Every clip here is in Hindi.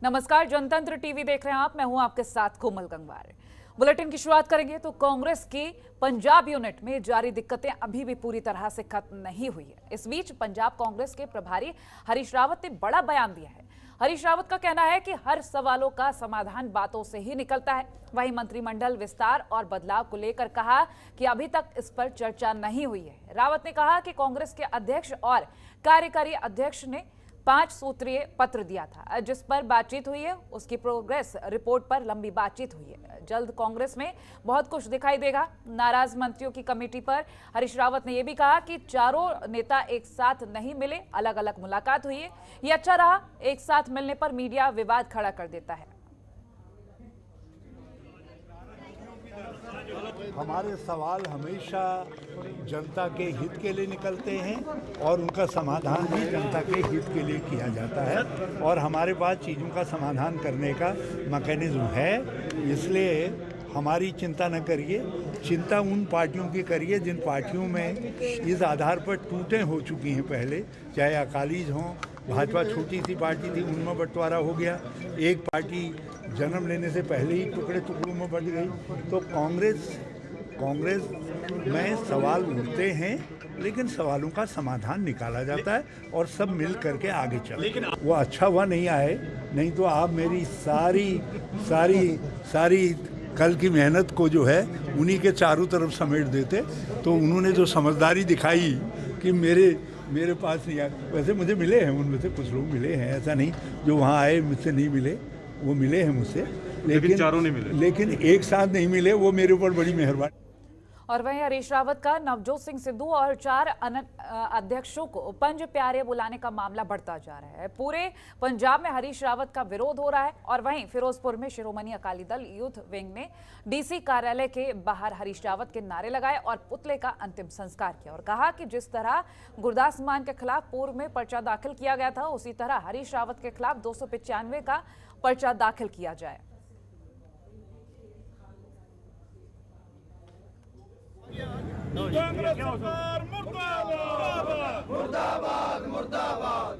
नमस्कार, जनतंत्र टीवी देख रहे हैं आप। मैं हूं आपके साथ कोमल गंगवार। बुलेटिन की शुरुआत करेंगे तो कांग्रेस की पंजाब यूनिट में जारी दिक्कतें अभी भी पूरी तरह से खत्म नहीं हुई है। इस बीच पंजाब कांग्रेस के प्रभारी हरीश रावत ने बड़ा बयान दिया है। हरीश रावत का कहना है कि हर सवालों का समाधान बातों से ही निकलता है। वहीं मंत्रिमंडल विस्तार और बदलाव को लेकर कहा कि अभी तक इस पर चर्चा नहीं हुई है। रावत ने कहा कि कांग्रेस के अध्यक्ष और कार्यकारी अध्यक्ष ने 5 सूत्रीय पत्र दिया था, जिस पर बातचीत हुई है। उसकी प्रोग्रेस रिपोर्ट पर लंबी बातचीत हुई है। जल्द कांग्रेस में बहुत कुछ दिखाई देगा। नाराज मंत्रियों की कमेटी पर हरीश रावत ने यह भी कहा कि चारों नेता एक साथ नहीं मिले, अलग अलग मुलाकात हुई है। ये अच्छा रहा। एक साथ मिलने पर मीडिया विवाद खड़ा कर देता है। हमारे सवाल हमेशा जनता के हित के लिए निकलते हैं और उनका समाधान भी जनता के हित के लिए किया जाता है और हमारे पास चीज़ों का समाधान करने का मैकेनिज्म है। इसलिए हमारी चिंता न करिए, चिंता उन पार्टियों की करिए जिन पार्टियों में इस आधार पर टूटें हो चुकी हैं पहले, चाहे अकालीज हों, भाजपा छोटी सी पार्टी थी, उनमें बंटवारा हो गया, एक पार्टी जन्म लेने से पहले ही टुकड़े टुकड़ों में बंट गई। तो कांग्रेस में सवाल उठते हैं, लेकिन सवालों का समाधान निकाला जाता है और सब मिल करके आगे चलते हैं। वो अच्छा हुआ नहीं आए, नहीं तो आप मेरी सारी कल की मेहनत को जो है उन्हीं के चारों तरफ समेट देते। तो उन्होंने जो समझदारी दिखाई कि मेरे पास नहीं आया, वैसे मुझे मिले हैं, उनमें से कुछ लोग मिले हैं, ऐसा नहीं जो वहाँ आए मुझसे नहीं मिले, वो मिले हैं मुझसे, लेकिन चारों नहीं मिले, लेकिन एक साथ नहीं मिले। वो मेरे ऊपर बड़ी मेहरबानी। और वहीं हरीश रावत का नवजोत सिंह सिद्धू और 4 अध्यक्षों को पंज प्यारे बुलाने का मामला बढ़ता जा रहा है। पूरे पंजाब में हरीश रावत का विरोध हो रहा है। और वहीं फिरोजपुर में शिरोमणि अकाली दल यूथ विंग ने डीसी कार्यालय के बाहर हरीश रावत के नारे लगाए और पुतले का अंतिम संस्कार किया और कहा कि जिस तरह गुरदास मान के खिलाफ पूर्व में पर्चा दाखिल किया गया था, उसी तरह हरीश रावत के खिलाफ 295 का पर्चा दाखिल किया जाए। कांग्रेस सरकार मुर्दाबाद मुर्दाबाद मुर्दाबाद।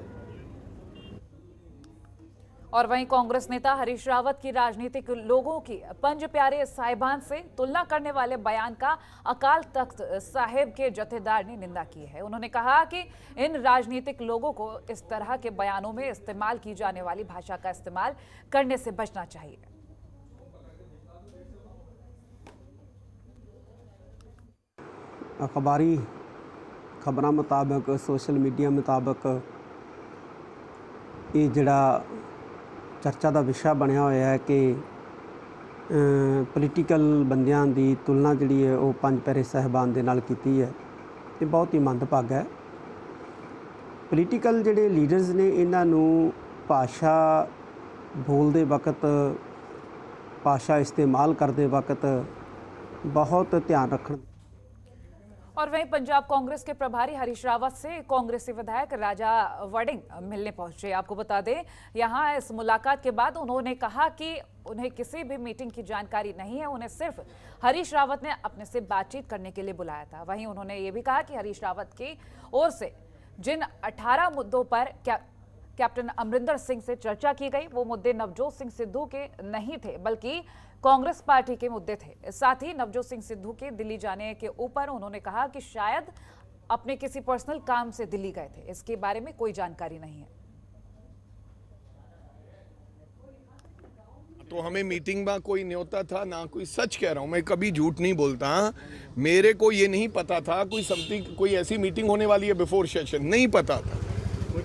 और वहीं कांग्रेस नेता हरीश रावत की राजनीतिक लोगों की पंज प्यारे साहिबान से तुलना करने वाले बयान का अकाल तख्त साहिब के जथेदार ने निंदा की है। उन्होंने कहा कि इन राजनीतिक लोगों को इस तरह के बयानों में इस्तेमाल की जाने वाली भाषा का इस्तेमाल करने से बचना चाहिए। अखबारी खबरों मुताबिक, सोशल मीडिया मुताबिक ये जड़ा चर्चा का विषय बनया होया है कि पोलीटिकल बंदियां दी तुलना जिहड़ी है वो पंज प्यारे साहिबान दे नाल कीती है। ये बहुत ही मंदभागा है। पोलीटिकल जिहड़े लीडर्स ने इन्हां नूं भाषा बोलते वक्त, भाषा इस्तेमाल करते वक्त बहुत ध्यान रखना। और वहीं पंजाब कांग्रेस के प्रभारी हरीश रावत से कांग्रेसी विधायक राजा वड़िंग मिलने पहुंचे। आपको बता दें, यहां इस मुलाकात के बाद उन्होंने कहा कि उन्हें किसी भी मीटिंग की जानकारी नहीं है, उन्हें सिर्फ हरीश रावत ने अपने से बातचीत करने के लिए बुलाया था। वहीं उन्होंने ये भी कहा कि हरीश रावत की ओर से जिन 18 मुद्दों पर कैप्टन अमरिंदर सिंह से चर्चा की गई, वो मुद्दे नवजोत सिंह सिद्धू के नहीं थे, बल्कि कांग्रेस पार्टी के मुद्दे थे। साथ ही नवजोत सिंह सिद्धू के दिल्ली जाने के ऊपर उन्होंने कहा कि शायद अपने किसी पर्सनल काम से दिल्ली गए थे, इसके बारे में कोई जानकारी नहीं है। तो हमें मीटिंग में कोई न्योता था ना, कोई सच कह रहा हूँ, मैं कभी झूठ नहीं बोलता। मेरे को ये नहीं पता था कोई ऐसी मीटिंग होने वाली है बिफोर सेशन, नहीं पता था।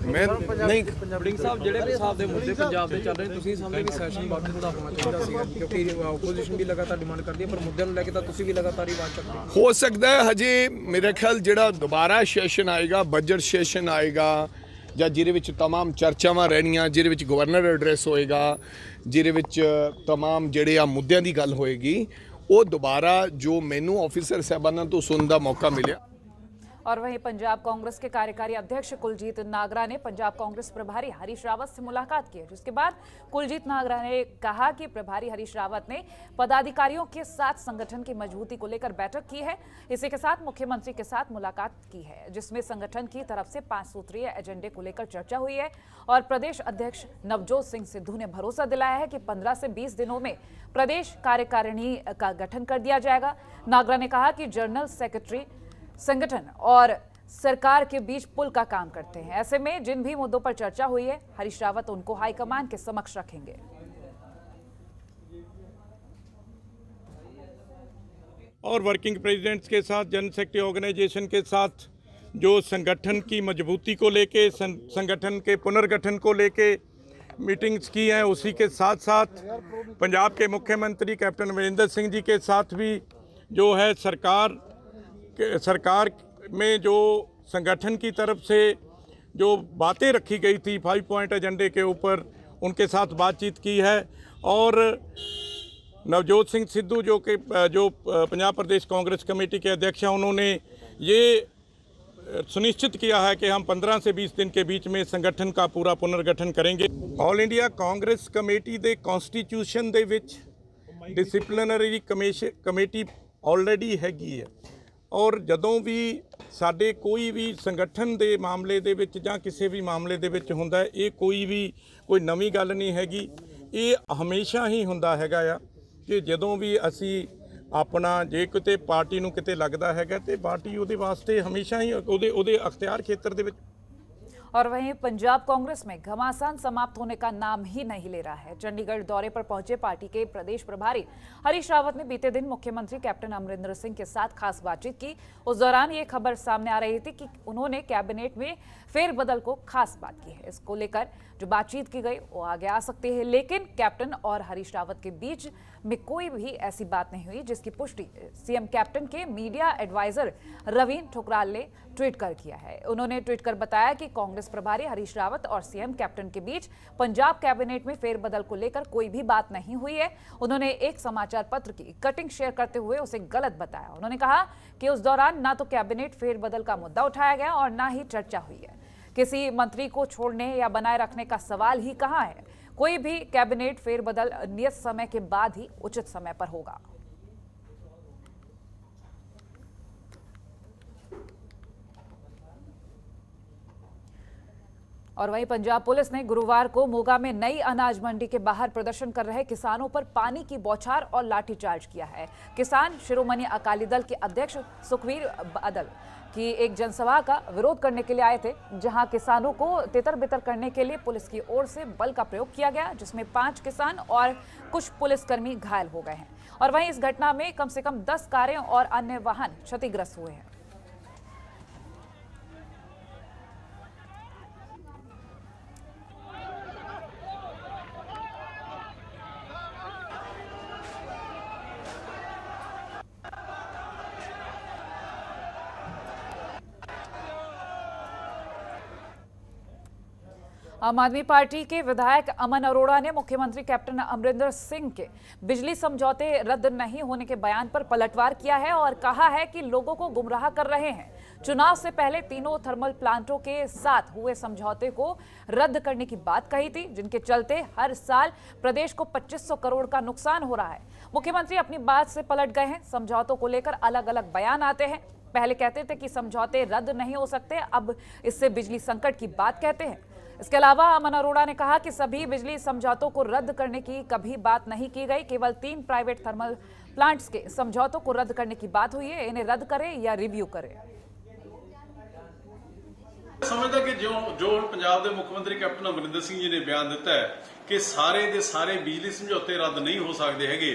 मैं नहीं वड़िंग साहब ਜਿਹੜੇ ਸਾਹਿਬ ਦੇ ਮੁੱਦੇ ਪੰਜਾਬ ਦੇ ਚੱਲ ਰਹੇ, ਤੁਸੀਂ ਸਮਝਦੇ ਕਿ ਸੈਸ਼ਨ ਵਾਪਸ ਦਾ ਹੋਣਾ ਚਾਹੀਦਾ ਸੀਗਾ, ਕਿਉਂਕਿ ਆਪੋਜੀਸ਼ਨ ਵੀ ਲਗਾਤਾਰ ਡਿਮਾਂਡ ਕਰਦੀ ਹੈ, ਪਰ ਮੁੱਦਿਆਂ ਨੂੰ ਲੈ ਕੇ ਤਾਂ ਤੁਸੀਂ ਵੀ ਲਗਾਤਾਰ ਹੀ ਆਵਾਜ਼ ਚੱਕਦੇ ਹੋ ਸਕਦਾ ਹੈ। ਹਜੇ ਮੇਰੇ ਖਿਆਲ ਜਿਹੜਾ ਦੁਬਾਰਾ ਸੈਸ਼ਨ ਆਏਗਾ, ਬਜਟ ਸੈਸ਼ਨ ਆਏਗਾ, ਜਾਂ ਜਿਹਦੇ ਵਿੱਚ तमाम ਚਰਚਾਵਾਂ ਰਹਿਣੀਆਂ, ਜਿਹਦੇ ਵਿੱਚ ਗਵਰਨਰ ਐਡਰੈਸ ਹੋਏਗਾ, ਜਿਹਦੇ ਵਿੱਚ तमाम ਜਿਹੜੇ ਆ ਮੁੱਦਿਆਂ ਦੀ ਗੱਲ ਹੋਏਗੀ, ਉਹ ਦੁਬਾਰਾ ਜੋ ਮੈਨੂੰ ਆਫੀਸਰ ਸਾਹਿਬਾਨਾਂ ਤੋਂ ਸੁਣਨ ਦਾ ਮੌਕਾ ਮਿਲਿਆ। और वहीं पंजाब कांग्रेस के कार्यकारी अध्यक्ष कुलजीत नागरा ने पंजाब कांग्रेस प्रभारी हरीश रावत से मुलाकात की, जिसके बाद कुलजीत नागरा ने कहा कि प्रभारी हरीश रावत ने पदाधिकारियों के साथ संगठन की मजबूती को लेकर बैठक की है। इसी के साथ मुख्यमंत्री के साथ मुलाकात की है, जिसमें संगठन की तरफ से 5 सूत्रीय एजेंडे को लेकर चर्चा हुई है और प्रदेश अध्यक्ष नवजोत सिंह सिद्धू ने भरोसा दिलाया है कि 15 से 20 दिनों में प्रदेश कार्यकारिणी का गठन कर दिया जाएगा। नागरा ने कहा कि जनरल सेक्रेटरी संगठन और सरकार के बीच पुल का काम करते हैं। ऐसे में जिन भी मुद्दों पर चर्चा हुई है, हरीश रावत उनको हाईकमान के समक्ष रखेंगे। और वर्किंग प्रेसिडेंट्स के साथ, जनरल सेक्रेटरी ऑर्गेनाइजेशन के साथ जो संगठन की मजबूती को लेके, संगठन के पुनर्गठन को लेके मीटिंग्स की हैं, उसी के साथ साथ पंजाब के मुख्यमंत्री कैप्टन अमरिंदर सिंह जी के साथ भी जो है सरकार में जो संगठन की तरफ से जो बातें रखी गई थी 5 पॉइंट एजेंडे के ऊपर, उनके साथ बातचीत की है। और नवजोत सिंह सिद्धू जो पंजाब प्रदेश कांग्रेस कमेटी के अध्यक्ष हैं, उन्होंने ये सुनिश्चित किया है कि हम 15 से 20 दिन के बीच में संगठन का पूरा पुनर्गठन करेंगे। ऑल इंडिया कांग्रेस कमेटी ਦੇ कॉन्स्टिट्यूशन ਦੇ ਵਿੱਚ डिसिप्लिनरी कमेटी ऑलरेडी हैगी है और ਜਦੋਂ ਵੀ ਸਾਡੇ ਕੋਈ ਵੀ ਸੰਗਠਨ ਦੇ ਮਾਮਲੇ ਦੇ ਵਿੱਚ ਜਾਂ ਕਿਸੇ ਵੀ ਮਾਮਲੇ ਦੇ ਵਿੱਚ ਹੁੰਦਾ ਹੈ, ਇਹ ਕੋਈ ਨਵੀਂ ਗੱਲ ਨਹੀਂ ਹੈਗੀ। ਇਹ ਹਮੇਸ਼ਾ ਹੀ ਹੁੰਦਾ ਹੈਗਾ ਆ ਕਿ ਜਦੋਂ ਵੀ ਅਸੀਂ अपना जे किते पार्टी नूं किते लगदा हैगा ते पार्टी उहदे वास्ते हमेशा ही उहदे अख्तियार खेत्र दे विच। और वहीं पंजाब कांग्रेस में घमासान समाप्त होने का नाम ही नहीं ले रहा है। चंडीगढ़ दौरे पर पहुंचे पार्टी के प्रदेश प्रभारी हरीश रावत ने बीते दिन मुख्यमंत्री कैप्टन अमरिंदर सिंह के साथ खास बातचीत की। उस दौरान ये खबर सामने आ रही थी कि उन्होंने कैबिनेट में फेरबदल को खास बात की है। इसको लेकर जो बातचीत की गई वो आगे आ सकती है, लेकिन कैप्टन और हरीश रावत के बीच में कोई भी ऐसी बात नहीं हुई जिसकी पुष्टि सीएम कैप्टन के मीडिया एडवाइजर रवीन ठुकराल ने ट्वीट कर किया है। उन्होंने ट्वीट कर बताया कि कांग्रेस प्रभारी हरीश रावत और सीएम कैप्टन के बीच पंजाब कैबिनेट में फेरबदल को लेकर कोई भी बात नहीं हुई है। उन्होंने एक समाचार पत्र की कटिंग शेयर करते हुए उसे गलत बताया। उन्होंने कहा कि उस दौरान ना तो कैबिनेट फेरबदल का मुद्दा उठाया गया और ना ही चर्चा हुई है। किसी मंत्री को छोड़ने या बनाए रखने का सवाल ही कहाँ है। कोई भी कैबिनेट फेरबदल नियत समय के बाद ही उचित समय पर होगा। और वहीं पंजाब पुलिस ने गुरुवार को मोगा में नई अनाज मंडी के बाहर प्रदर्शन कर रहे किसानों पर पानी की बौछार और लाठीचार्ज किया है। किसान शिरोमणि अकाली दल के अध्यक्ष सुखवीर बादल की एक जनसभा का विरोध करने के लिए आए थे, जहां किसानों को तितर बितर करने के लिए पुलिस की ओर से बल का प्रयोग किया गया, जिसमें 5 किसान और कुछ पुलिसकर्मी घायल हो गए हैं। और वहीं इस घटना में कम से कम 10 कारें और अन्य वाहन क्षतिग्रस्त हुए हैं। आम आदमी पार्टी के विधायक अमन अरोड़ा ने मुख्यमंत्री कैप्टन अमरिंदर सिंह के बिजली समझौते रद्द नहीं होने के बयान पर पलटवार किया है और कहा है कि लोगों को गुमराह कर रहे हैं। चुनाव से पहले तीनों थर्मल प्लांटों के साथ हुए समझौते को रद्द करने की बात कही थी, जिनके चलते हर साल प्रदेश को 2500 करोड़ का नुकसान हो रहा है। मुख्यमंत्री अपनी बात से पलट गए हैं। समझौतों को लेकर अलग अलग बयान आते हैं। पहले कहते थे कि समझौते रद्द नहीं हो सकते, अब इससे बिजली संकट की बात कहते हैं। इसके अलावा अमन अरोड़ा ने कहा कि सभी बिजली समझौतों को रद्द करने की कभी बात नहीं की गई। केवल 3 प्राइवेट थर्मल प्लांट्स के समझौतों को रद्द करने की बात हुई है। इन्हें रद्द करें या रिव्यू करें। समझदा कि जो पंजाब के मुख्यमंत्री कैप्टन अमरिंदर सिंह जी ने बयान दिता है कि सारे दे सारे बिजली समझौते रद्द नहीं हो सकते हैगे।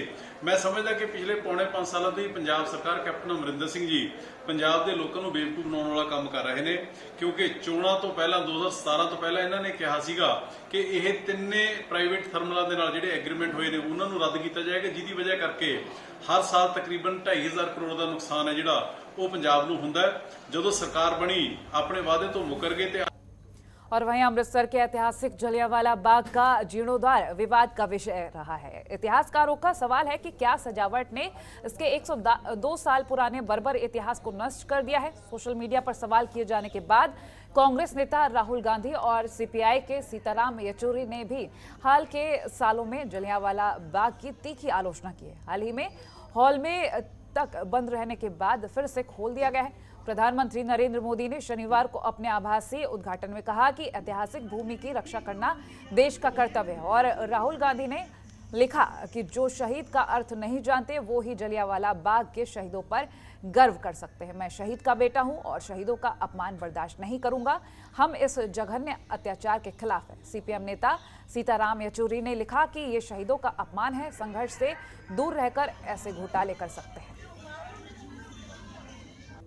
मैं समझदा कि पिछले पौने 5 सालों ਤੋਂ पंजाब सरकार कैप्टन अमरिंदर सिंह जी पंजाब के लोगों को बेवकूफ बनाने वाला काम कर रहे हैं, क्योंकि चोणां तो पहला 2017 तो पहला इन्होंने कहा सीगा कि यह तिन्ने प्राइवेट थर्मलों के नाल जिहड़े एग्रीमेंट होए ने उन्हां नूं रद्द किया जाएगा, जिहदी वजह करके हर साल तकरीबन 2500 करोड़ का नुकसान है जिहड़ा वो पंजाब नूं हुंदा है। जदों सरकार बनी अपने वादे तो मुकर गए। और वहीं अमृतसर के ऐतिहासिक जलियांवाला बाग का जीर्णोद्धार विवाद का विषय रहा है। इतिहासकारों का सवाल है कि क्या सजावट ने इसके 102 साल पुराने बर्बर इतिहास को नष्ट कर दिया है। सोशल मीडिया पर सवाल किए जाने के बाद कांग्रेस नेता राहुल गांधी और सीपीआई के सीताराम येचुरी ने भी हाल के सालों में जलियांवाला बाग की तीखी आलोचना की है। हाल ही में हॉल में तक बंद रहने के बाद फिर से खोल दिया गया है। प्रधानमंत्री नरेंद्र मोदी ने शनिवार को अपने आभासी उद्घाटन में कहा कि ऐतिहासिक भूमि की रक्षा करना देश का कर्तव्य है और राहुल गांधी ने लिखा कि जो शहीद का अर्थ नहीं जानते वो ही जलियांवाला बाग के शहीदों पर गर्व कर सकते हैं। मैं शहीद का बेटा हूं और शहीदों का अपमान बर्दाश्त नहीं करूंगा। हम इस जघन्य अत्याचार के खिलाफ हैं। सीपीएम नेता सीताराम येचुरी ने लिखा कि ये शहीदों का अपमान है। संघर्ष से दूर रहकर ऐसे घोटाले कर सकते हैं।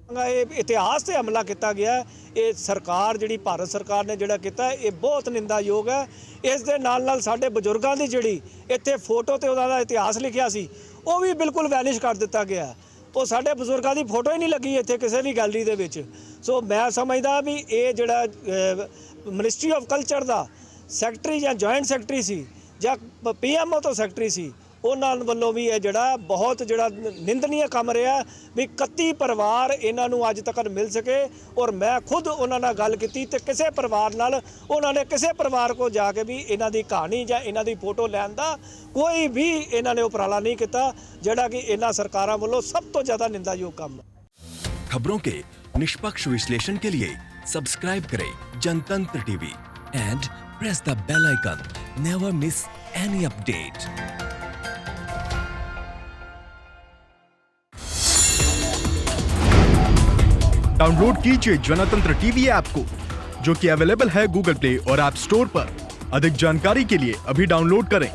इतिहास से हमला किया गया ये सरकार जी भारत सरकार ने जोड़ा किया ये बहुत निंदायोग है। इस दे नाल साडे बजुर्गों की जी इत्थे फोटो तो उहदा इतिहास लिखिया सी वो भी बिल्कुल वैनिश कर दिता गया। वो साडे बजुर्गों की फोटो ही नहीं लगी इत्थे किसी भी गैलरी दे विच। सो मैं समझदा भी ये जिहड़ा मिनिस्ट्री ऑफ कल्चर का सैकटरी या जॉइंट सैकटरी सी या पीएमओ तो सैकटरी सी उन्हां वल्लों भी ये जिहड़ा बहुत जिहड़ा निंदनीय काम रहा भी 31 परिवार इन्हां नूं अज तक मिल सके। और मैं खुद उन्हां नाल गल कीती ते किसी परिवार नाल उन्होंने किसी परिवार को जाके भी इन्हां दी कहानी या इन्हां दी फोटो लैण दा कोई भी इन्हां ने उपराला नहीं किया जिहड़ा कि इन्हां सरकारां वल्लों सब तो ज़्यादा निंदायोग काम है। खबरों के निष्पक्ष विश्लेषण के लिए सब्सक्राइब करें Jantantra TV and press the bell icon. Never miss any update. Download कीजिए जनतंत्र टीवी ऐप को जो कि अवेलेबल है गूगल प्ले और ऐप स्टोर पर। अधिक जानकारी के लिए अभी डाउनलोड करें।